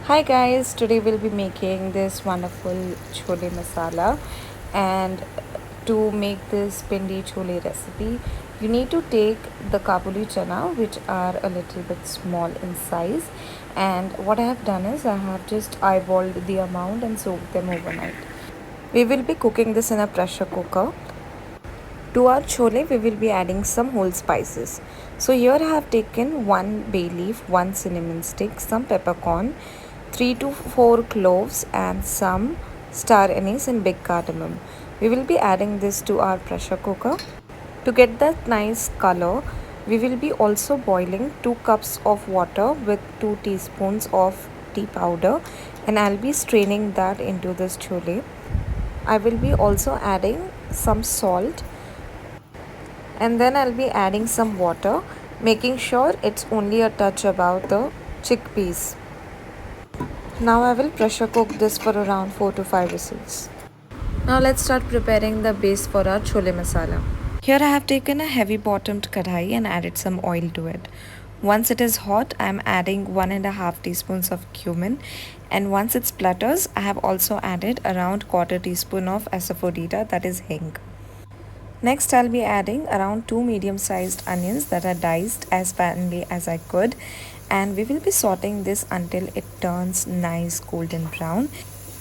Hi guys, today we'll be making this wonderful chole masala, and to make this Pindi Chole recipe you need to take the Kabuli chana, which are a little bit small in size, and what I have done is I have just eyeballed the amount and soaked them overnight. We will be cooking this in a pressure cooker. To our chole, we will be adding some whole spices. So here I have taken 1 bay leaf, 1 cinnamon stick, some peppercorn, 3 to 4 cloves and some star anise and big cardamom. We will be adding this to our pressure cooker. To get that nice color, we will be also boiling 2 cups of water with 2 teaspoons of tea powder, and I'll be straining that into this chole. I will be also adding some salt, and then I'll be adding some water, making sure it's only a touch above the chickpeas. Now I will pressure cook this for around 4 to 5 whistles. Now let's start preparing the base for our chole masala. Here I have taken a heavy bottomed kadhai and added some oil to it. Once it is hot, I am adding 1.5 teaspoons of cumin, and once it splutters, I have also added around quarter teaspoon of asafoetida, that is hing. Next, I'll be adding around 2 medium-sized onions that are diced as finely as I could, and we will be sauteing this until it turns nice golden brown.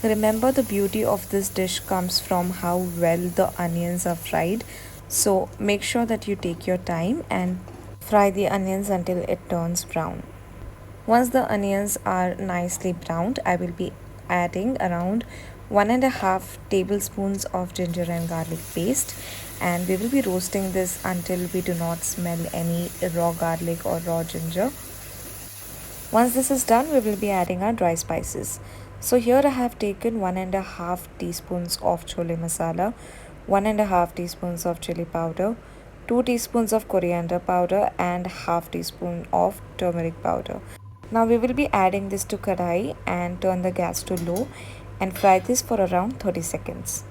Remember, the beauty of this dish comes from how well the onions are fried, so make sure that you take your time and fry the onions until it turns brown. Once the onions are nicely browned, I will be adding around 1.5 tablespoons of ginger and garlic paste, and we will be roasting this until we do not smell any raw garlic or raw ginger. Once this is done, we will be adding our dry spices. So here I have taken 1.5 teaspoons of chole masala, 1.5 teaspoons of chili powder, 2 teaspoons of coriander powder and half teaspoon of turmeric powder. Now we will be adding this to kadai and turn the gas to low and fry this for around 30 seconds.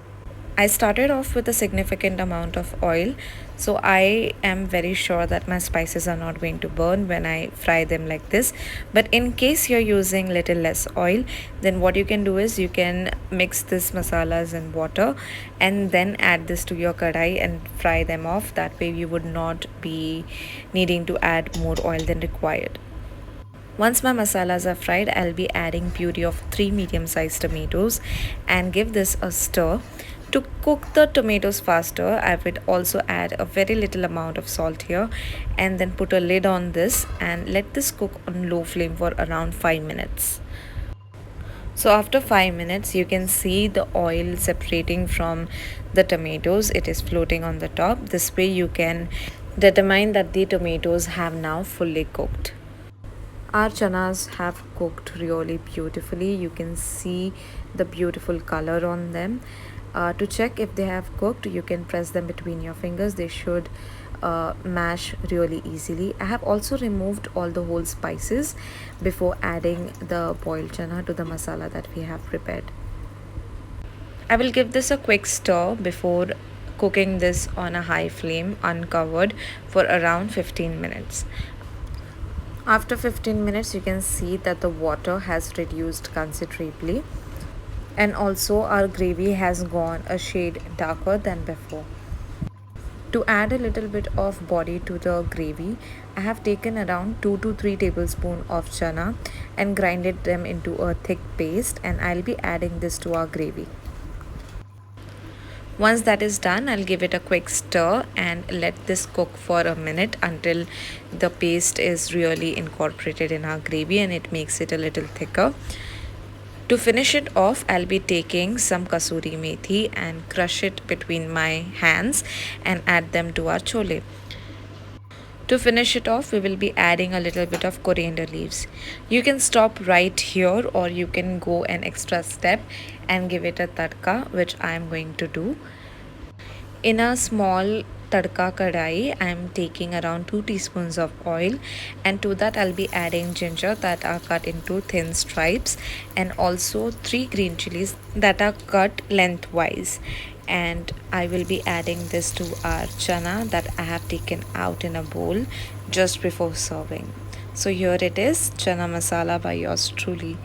I started off with a significant amount of oil, so I am very sure that my spices are not going to burn when I fry them like this. But in case you're using little less oil, then what you can do is you can mix this masalas in water and then add this to your kadai and fry them off. That way you would not be needing to add more oil than required. Once my masalas are fried, I'll be adding puree of 3 medium-sized tomatoes and give this a stir. To cook the tomatoes faster, I would also add a very little amount of salt here and then put a lid on this and let this cook on low flame for around 5 minutes. So after 5 minutes, you can see the oil separating from the tomatoes. It is floating on the top. This way you can determine that the tomatoes have now fully cooked. Our chanas have cooked really beautifully. You can see the beautiful color on them. To check if they have cooked, you can press them between your fingers. They should mash really easily. I have also removed all the whole spices before adding the boiled chana to the masala that we have prepared. I will give this a quick stir before cooking this on a high flame uncovered for around 15 minutes. After 15 minutes, you can see that the water has reduced considerably, and also our gravy has gone a shade darker than before. To add a little bit of body to the gravy, I have taken around 2 to 3 tablespoons of chana and grinded them into a thick paste, and I'll be adding this to our gravy. Once that is done, I'll give it a quick stir and let this cook for a minute until the paste is really incorporated in our gravy and it makes it a little thicker. To finish it off, I'll be taking some kasuri methi and crush it between my hands and add them to our chole. To finish it off, we will be adding a little bit of coriander leaves. You can stop right here or you can go an extra step and give it a tadka, which I am going to do. In a small tadka kadai, I am taking around 2 teaspoons of oil, and to that I'll be adding ginger that are cut into thin stripes and also 3 green chilies that are cut lengthwise. And I will be adding this to our chana that I have taken out in a bowl just before serving. So here it is, chana masala by yours truly.